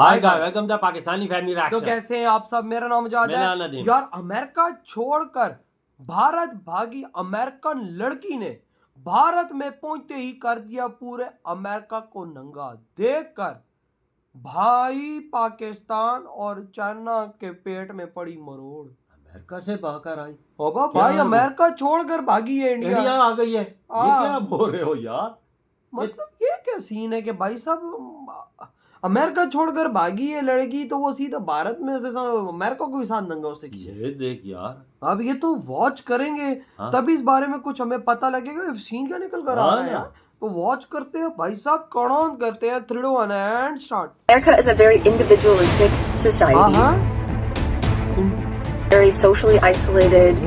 Hi guys, welcome to Pakistani family तो reaction. कैसे हैं आप सब। मेरा नाम जाद मेरा है। नदीम। यार अमेरिका छोड़कर भारत भागी अमेरिकन लड़की ने भारत में पहुंचते ही कर दिया पूरे अमेरिका को नंगा। देखकर भाई पाकिस्तान और चाइना के पेट में पड़ी मरोड़। अमेरिका से भागकर आई। ओबा क्या भाई है वो? अमेरिका छोड़कर भागी है इंडिया इंडिया। आ गई है। ये हाँ। क्या बोल रहे हो यार? मतलब ये क्या सीन है कि भाई साहब अमेरिका छोड़कर भागी है लड़की, तो वो सीधा भारत में अमेरिका को भी साथ दंगा उससे किया। ये देख यार। अब ये तो वॉच करेंगे हाँ? तभी इस बारे में कुछ हमें पता लगेगा सीन क्या निकल कर आ हाँ रहा है ना। यार। तो वॉच करते हैं भाई साहब, कौन करते हैं 3 2 1 and start. America is a very individualistic society, हाँ very socially isolated.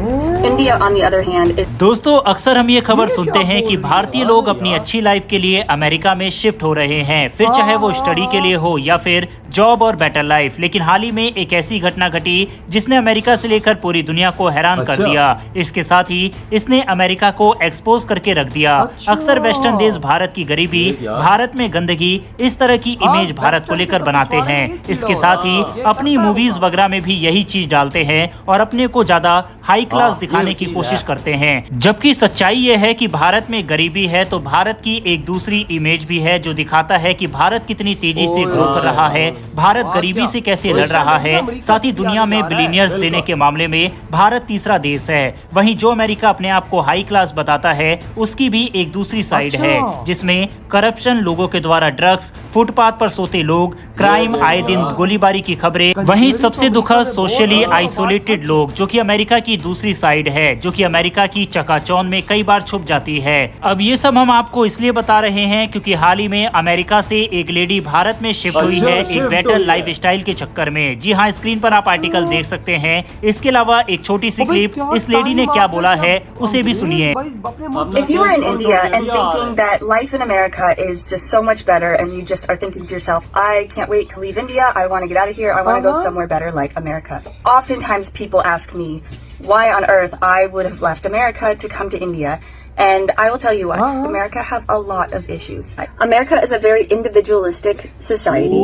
India, on the other hand, is दोस्तों अक्सर हम ये खबर ये सुनते क्या हैं बोल कि रही भारतीय है? लोग हाँ अपनी यार। अच्छी लाइफ के लिए अमेरिका में शिफ्ट हो रहे हैं, फिर चाहे वो स्टडी के लिए हो या फिर जॉब और बेटर लाइफ। लेकिन हाल ही में एक ऐसी घटना घटी जिसने अमेरिका से लेकर पूरी दुनिया को हैरान कर अच्छा। दिया। इसके साथ ही इसने अमेरिका को एक्सपोज करके रख दिया। अच्छा। अक्सर वेस्टर्न देश भारत की गरीबी, ये क्या? भारत में गंदगी, इस तरह की इमेज भारत को लेकर बनाते हैं। इसके साथ ही अपनी मूवीज वगैरह में भी यही चीज डालते हैं और अपने को ज्यादा हाई क्लास हाँ, दिखाने ये की चीज कोशिश है। करते हैं, जबकि सच्चाई ये है कि भारत में गरीबी है तो भारत की एक दूसरी इमेज भी है जो दिखाता है कि भारत कितनी तेजी से ग्रो कर रहा है, भारत गरीबी से कैसे लड़ रहा है। साथ ही दुनिया में बिलियनियर्स देने के मामले में भारत तीसरा देश है। वहीं जो अमेरिका अपने आप को हाई क्लास बताता है उसकी भी एक दूसरी साइड है, जिसमें करप्शन, लोगों के द्वारा ड्रग्स, फुटपाथ पर सोते लोग, क्राइम, आए दिन गोलीबारी की खबरें। वहीं सबसे दुखद सोशली आइसोलेटेड लोग, जो कि अमेरिका की दूसरी साइड है, जो कि अमेरिका की चकाचौंध में कई बार छुप जाती है। अब ये सब हम आपको इसलिए बता रहे हैं क्योंकि हाल ही में अमेरिका से एक लेडी भारत में शिफ्ट हुई अच्छा, है एक शिफ्ट बेटर हुई है। लाइफ स्टाइल के चक्कर में। जी हाँ, स्क्रीन पर आप आर्टिकल देख सकते हैं। इसके अलावा एक छोटी सी क्लिप इस लेडी ने क्या बोला है उसे भी सुनिए। if you are in India and thinking that life in America is just so much better, and you just are thinking to yourself, I can't wait to leave India, I want to get out of here, I want to go somewhere better like America. Oftentimes people ask me why on earth I would have left America to come to India. And I will tell you what, America have a lot of issues. America is a very individualistic society,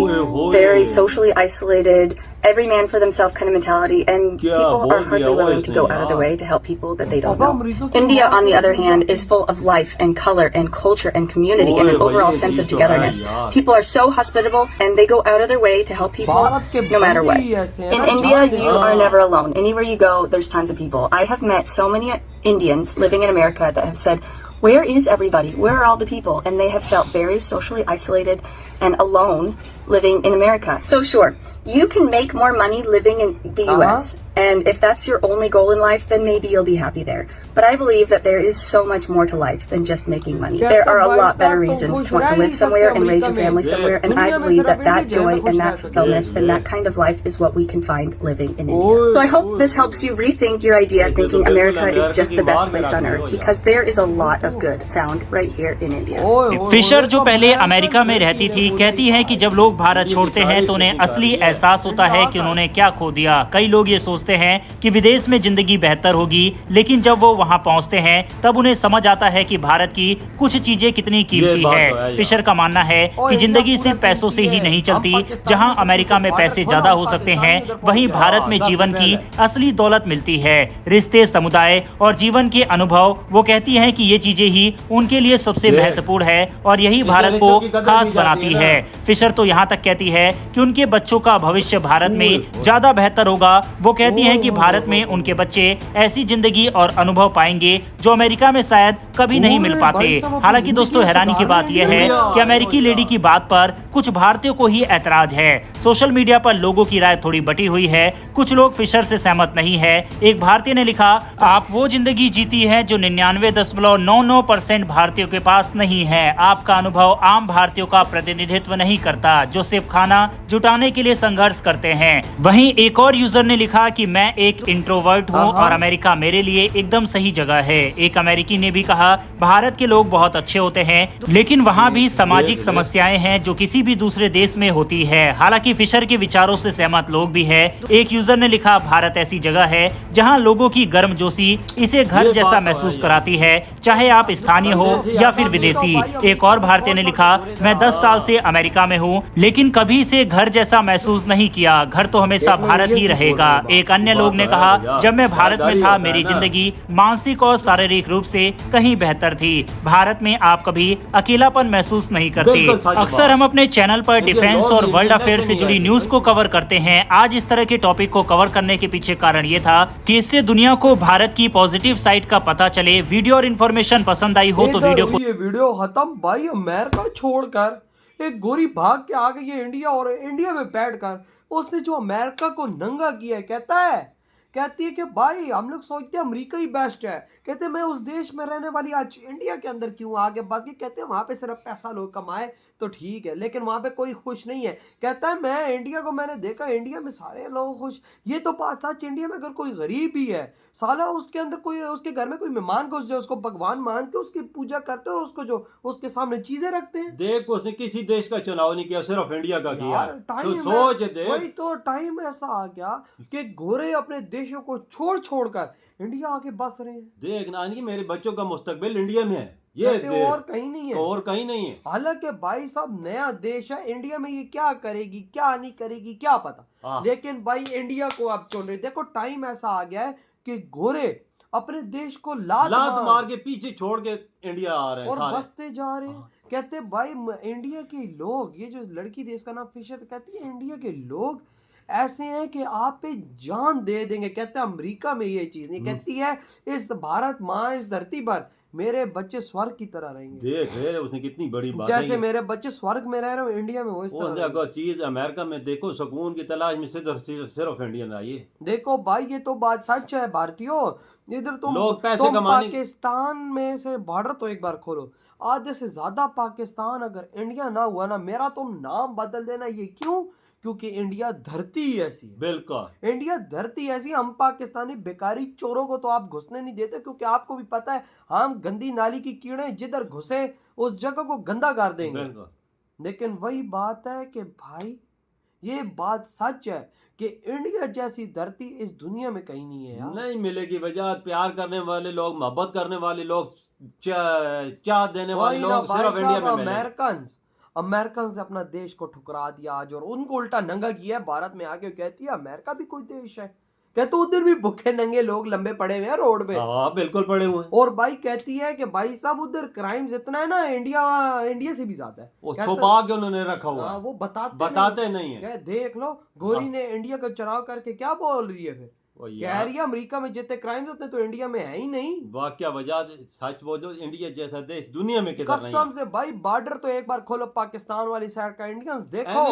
very socially isolated, every man for themselves kind of mentality, and क्या people बोल are hardly दिया वो willing to इसने go out of their यार। way to help people that they don't अब know. अमरीका की India, बात on the कर other रही hand, is full of life and color and culture and community and an ओए overall भाई, sense ये of तो है togetherness. यार। People are so hospitable and they go out of their way to help people Bharat के no matter what. बंदी ऐसे हैं In ना, India, जान you they. are never alone. Anywhere you go, there's tons of people. I have met so many Indians living in America that have said, where is everybody? Where are all the people? And they have felt very socially isolated and alone living in America. So sure, you can make more money living in the US. And if that's your only goal in life, then maybe you'll be happy there. But I believe that there is so much more to life than just making money. There are a lot better reasons to want to live somewhere and raise your family somewhere. And I believe that that joy and that fulfillment and that kind of life is what we can find living in India. So I hope this helps you rethink your idea thinking America is just the best place on earth, because there is a lot of good found right here in India. Fisher जो पहले America में रहती थी कहती है कि जब लोग भारत छोड़ते हैं तो उन्हें असली एहसास होता है कि उन्होंने क्या खो दिया। कई लोग ये सोचते हैं कि विदेश में जिंदगी बेहतर होगी, लेकिन जब वो वहां पहुंचते हैं तब उन्हें समझ आता है कि भारत की कुछ चीजें कितनी कीमती बात तो है है। यार। फिशर का मानना है कि जिंदगी सिर्फ पैसों से ही नहीं चलती। जहां अमेरिका में पैसे ज्यादा हो सकते हैं, वहीं भारत में जीवन की असली दौलत मिलती है, रिश्ते, समुदाय और जीवन के अनुभव। वो कहती हैं कि ये चीजें ही उनके लिए सबसे महत्वपूर्ण है और यही भारत को खास बनाती है। फिशर तो यहाँ तक कहती है कि उनके बच्चों का भविष्य भारत में ज्यादा बेहतर होगा। वो कहती हैं कि भारत में उनके बच्चे ऐसी जिंदगी और अनुभव पाएंगे जो अमेरिका में शायद कभी नहीं मिल पाते। हालांकि दोस्तों हैरानी की बात यह है कि अमेरिकी लेडी की बात पर कुछ भारतीयों को ही ऐतराज है। सोशल मीडिया पर लोगों की राय थोड़ी बटी हुई है। कुछ लोग फिशर से सहमत नहीं है। एक भारतीय ने लिखा, आप वो जिंदगी जीती है जो 99.99% भारतीयों के पास नहीं है। आपका अनुभव आम भारतीयों का प्रतिनिधित्व नहीं करता जो सिर्फ खाना जुटाने के लिए संघर्ष करते हैं। वहीं एक और यूजर ने लिखा कि मैं एक इंट्रोवर्ट हूं और अमेरिका मेरे लिए एकदम सही जगह है। एक अमेरिकी ने भी कहा, भारत के लोग बहुत अच्छे होते हैं लेकिन वहां भी सामाजिक समस्याएं हैं जो किसी भी दूसरे देश में होती है। हालांकि फिशर के विचारों से सहमत लोग भी हैं। एक यूजर ने लिखा, भारत ऐसी जगह है जहां लोगों की गर्मजोशी इसे घर जैसा महसूस कराती है, चाहे आप स्थानीय हो या फिर विदेशी। एक और भारतीय ने लिखा, मैं 10 साल से अमेरिका में हूँ लेकिन कभी से घर जैसा महसूस नहीं किया। घर तो हमेशा भारत ही रहेगा। एक अन्य लोग ने कहा, जब मैं भारत में था मेरी जिंदगी मानसिक और शारीरिक रूप से कहीं बेहतर थी। भारत में आप कभी अकेलापन महसूस नहीं करते। अक्सर हम अपने चैनल पर डिफेंस और वर्ल्ड अफेयर से जुड़ी न्यूज को कवर करते हैं। आज इस तरह के टॉपिक को कवर करने के पीछे कारण ये था कि इससे दुनिया को भारत की पॉजिटिव साइड का पता चले। वीडियो और इन्फॉर्मेशन पसंद आई हो तो वीडियो को ये वीडियो खत्म भाई। अमेरिका छोड़कर एक गोरी भाग के आ गई है इंडिया, और इंडिया में बैठकर उसने जो अमेरिका को नंगा किया है, कहती है कि भाई हम लोग सोचते हैं अमेरिका ही बेस्ट है। कहते हैं मैं उस देश में रहने वाली आज इंडिया के अंदर क्यों आगे बढ़ के। कहते हैं वहां पे सिर्फ पैसा लोग कमाए तो ठीक है, लेकिन वहां पे कोई खुश नहीं है। कहता है मैं इंडिया को मैंने देखा, इंडिया में सारे लोग खुश। ये तो बात सच, इंडिया में अगर कोई गरीब भी है साला, उसके अंदर कोई, उसके घर में कोई मेहमान घुस जाए, उसको भगवान मान के उसकी पूजा करते हैं और उसको जो उसके सामने चीजें रखते हैं। देख उसने किसी देश का चुनाव नहीं किया, सिर्फ इंडिया का किया। टाइम तो सोच दे, वही तो टाइम ऐसा आ गया कि गोरे अपने देशों को छोड़कर इंडिया आके बस रहे हैं। देख नानी मेरे बच्चों का मुस्तकबिल इंडिया में है, ये और कहीं नहीं है, और कहीं नहीं है। हालांकि भाई साहब नया देश है, इंडिया में ये क्या करेगी क्या नहीं करेगी क्या पता, लेकिन भाई इंडिया को आप चुन रहे। देखो टाइम ऐसा आ गया है कि गोरे अपने देश को लात मार के पीछे छोड़ के इंडिया आ रहे हैं और बसते जा रहे हैं। कहते भाई इंडिया के लोग, ये जो लड़की थी इसका नाम फिशर, कहती है इंडिया के लोग ऐसे हैं कि आप पे जान दे देंगे। कहते हैं अमेरिका में ये चीज नहीं, कहती है इस भारत माँ इस धरती पर मेरे बच्चे स्वर्ग की तरह रहेंगे। देख रहे उसने कितनी बड़ी बात जैसे मेरे बच्चे स्वर्ग में रह रहे हो इंडिया में, वो इस तरह अगर चीज अमेरिका में देखो सुकून की तलाश में सिर्फ इंडियन आई है। देखो भाई ये तो बात सच है भारतीयों। इधर तुम लोग पैसे कमाने, पाकिस्तान में से बॉर्डर तो एक बार खोलो, आधे से ज्यादा पाकिस्तान अगर इंडिया ना हुआ ना, मेरा तुम नाम बदल देना। ये क्यों? क्योंकि इंडिया धरती ऐसी है। बिल्कुल इंडिया धरती ऐसी। हम पाकिस्तानी बेकारी चोरों को तो आप घुसने नहीं देते, क्योंकि आपको भी पता है हम गंदी नाली की कीड़े जिधर घुसे उस जगह को गंदा कर देंगे। लेकिन वही बात है कि भाई ये बात सच है कि इंडिया जैसी धरती इस दुनिया में कहीं नहीं है यार। नहीं मिलेगी। वजह प्यार करने वाले लोग, मोहब्बत करने वाले लोग, चाह देने वाले लोग सिर्फ इंडिया में मिलेंगे। अमेरिकन से अपना देश को ठुकरा दिया आज, और उनको उल्टा नंगा किया है। भारत में आके कहती है अमेरिका भी कोई देश है। कहते उधर भी भूखे नंगे लोग लंबे पड़े हुए हैं रोड पे। बिल्कुल पड़े हुए हैं। और भाई कहती है कि भाई साहब उधर क्राइम्स इतना है ना, इंडिया से भी ज्यादा है। वो छुपा के उन्होंने रखा हुआ है, वो बताते नहीं है। देख लो गोरी ने इंडिया का चुनाव करके क्या बोल रही है फिर, कह रही है अमेरिका में जितने क्राइम्स होते हैं तो इंडिया में है ही नहीं। वाकया वजह सच बोलो, इंडिया जैसा देश दुनिया में किधर नहीं है। कसम से भाई बॉर्डर तो एक बार खोलो पाकिस्तान वाली साइड का, इंडियंस देखो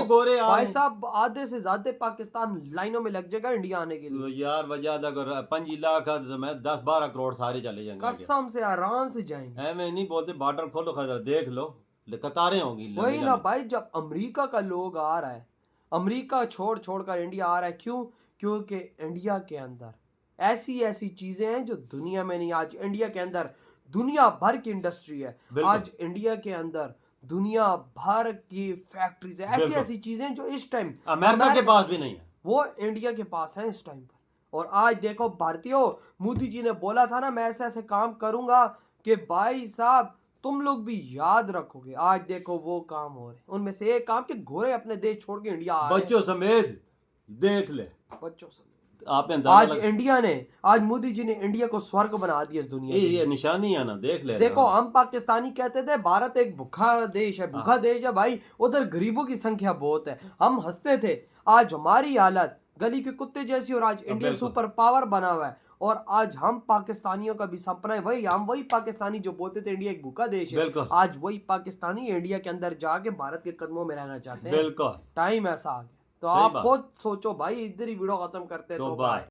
भाई साहब आधे से ज्यादा पाकिस्तान लाइनों में लग जाएगा इंडिया आने के लिए। यार वजह अगर 5 लाख तो मैं 10-12 करोड़ सारे चले जाएंगे, कसम से आराम से जाएंगे। मैं नहीं बोलते बॉर्डर खोलो खैर देख लो, कतारें होंगी। वही ना भाई, जब अमेरिका का लोग आ रहा है, अमेरिका छोड़ कर इंडिया आ रहा है, क्यों? क्योंकि इंडिया के अंदर ऐसी चीजें हैं जो दुनिया में नहीं। आज इंडिया के अंदर दुनिया भर की इंडस्ट्री है। आज इंडिया के अंदर दुनिया भर की फैक्ट्रीज है। ऐसी चीजें जो इस टाइम अमेरिका के पास भी नहीं है, वो इंडिया के पास है इस टाइम पर। और आज देखो भारतीयों, मोदी जी ने बोला था ना मैं ऐसे काम करूंगा कि भाई साहब तुम लोग भी याद रखोगे। आज देखो वो काम हो रहे, उनमें से एक काम कि घोड़े अपने देश छोड़ के इंडिया आ रहे हैं। बच्चों समेत देख ले, बच्चों समेत। आज इंडिया ने, आज मोदी जी ने इंडिया को स्वर्ग बना दिया इस दुनिया में। ये निशानी है ना, देख ले। देखो हम पाकिस्तानी कहते थे भारत एक भूखा देश है, भूखा देश है भाई, उधर गरीबों की संख्या बहुत है, हम हंसते थे। आज हमारी हालत गली के कुत्ते जैसी, और आज इंडियन सुपर पावर बना हुआ है। और आज हम पाकिस्तानियों का भी सपना है वही पाकिस्तानी जो बोलते थे इंडिया एक भूखा देश है, आज वही पाकिस्तानी इंडिया के अंदर जाके भारत के कदमों में रहना चाहते हैं। बिल्कुल टाइम ऐसा आ गया। तो आप खुद सोचो भाई, इधर ही वीडियो खत्म करते हैं। तो बाय।